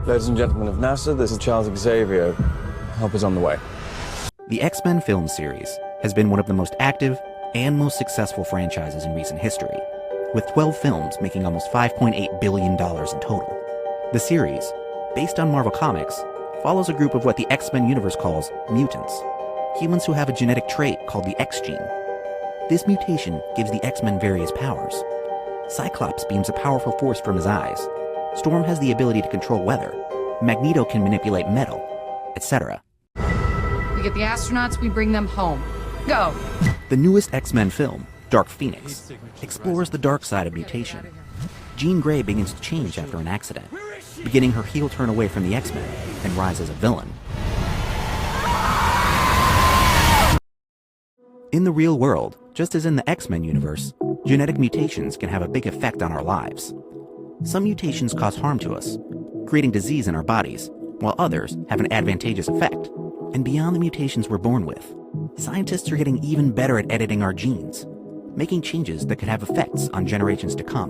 Ladies and gentlemen of NASA, this is Charles Xavier. Help is on the way. The X-Men film series has been one of the most active and most successful franchises in recent history, with 12 films making almost $5.8 billion in total. The series, based on Marvel Comics, follows a group of what the X-Men universe calls mutants, humans who have a genetic trait called the X gene. This mutation gives the X-Men various powers. Cyclops beams a powerful force from his eyes. Storm has the ability to control weather. Magneto can manipulate metal, etc. We get the astronauts, we bring them home. Go! The newest X-Men film, Dark Phoenix, explores the dark side of mutation. Jean Grey begins to change after an accident, beginning her heel turn away from the X-Men and rise as a villain. In the real world, just as in the X-Men universe, genetic mutations can have a big effect on our lives. Some mutations cause harm to us, creating disease in our bodies, while others have an advantageous effect. And beyond the mutations we're born with, scientists are getting even better at editing our genes, making changes that could have effects on generations to come.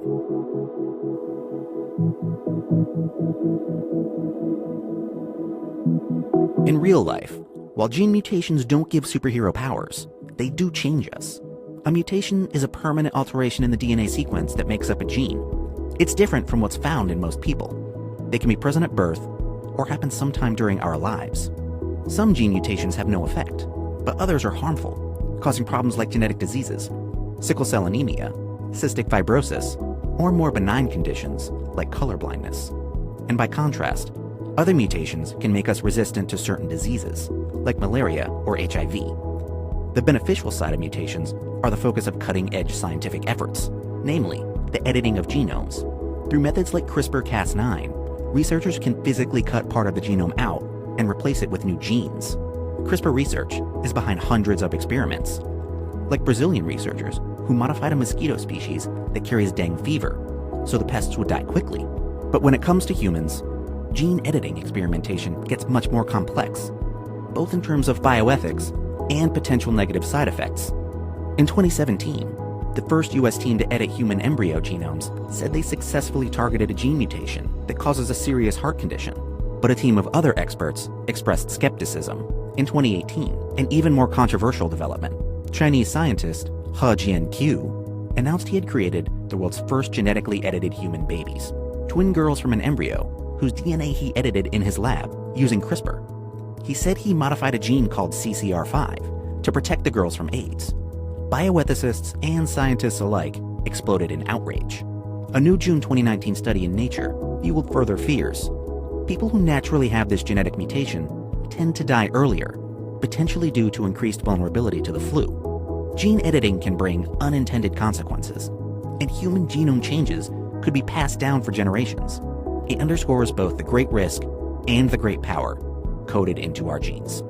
In real life, while gene mutations don't give superhero powers, they do change us. A mutation is a permanent alteration in the DNA sequence that makes up a gene. It's different from what's found in most people. They can be present at birth or happen sometime during our lives. Some gene mutations have no effect, but others are harmful, causing problems like genetic diseases, sickle cell anemia, cystic fibrosis, or more benign conditions like color blindness. And by contrast, other mutations can make us resistant to certain diseases, like malaria or HIV. The beneficial side of mutations are the focus of cutting-edge scientific efforts, namely the editing of genomes. Through methods like CRISPR-Cas9, researchers can physically cut part of the genome out and replace it with new genes. CRISPR research is behind hundreds of experiments, like Brazilian researchers who modified a mosquito species that carries dengue fever, so the pests would die quickly. But when it comes to humans, gene editing experimentation gets much more complex, both in terms of bioethics and potential negative side effects. In 2017, the first US team to edit human embryo genomes said they successfully targeted a gene mutation that causes a serious heart condition. But a team of other experts expressed skepticism. In 2018, an even more controversial development, Chinese scientist He Jiankui announced he had created the world's first genetically edited human babies, twin girls from an embryo whose DNA he edited in his lab using CRISPR. He said he modified a gene called CCR5 to protect the girls from AIDS. Bioethicists and scientists alike exploded in outrage. A new June 2019 study in Nature fueled further fears. People who naturally have this genetic mutation tend to die earlier, potentially due to increased vulnerability to the flu. Gene editing can bring unintended consequences, and human genome changes could be passed down for generations. It underscores both the great risk and the great power coded into our genes.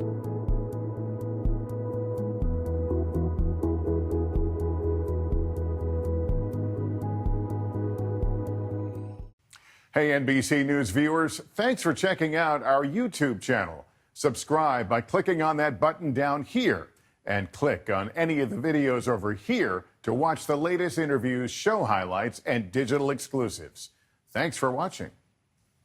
Hey, NBC News viewers, thanks for checking out our YouTube channel. Subscribe by clicking on that button down here and click on any of the videos over here to watch the latest interviews, show highlights, and digital exclusives. Thanks for watching.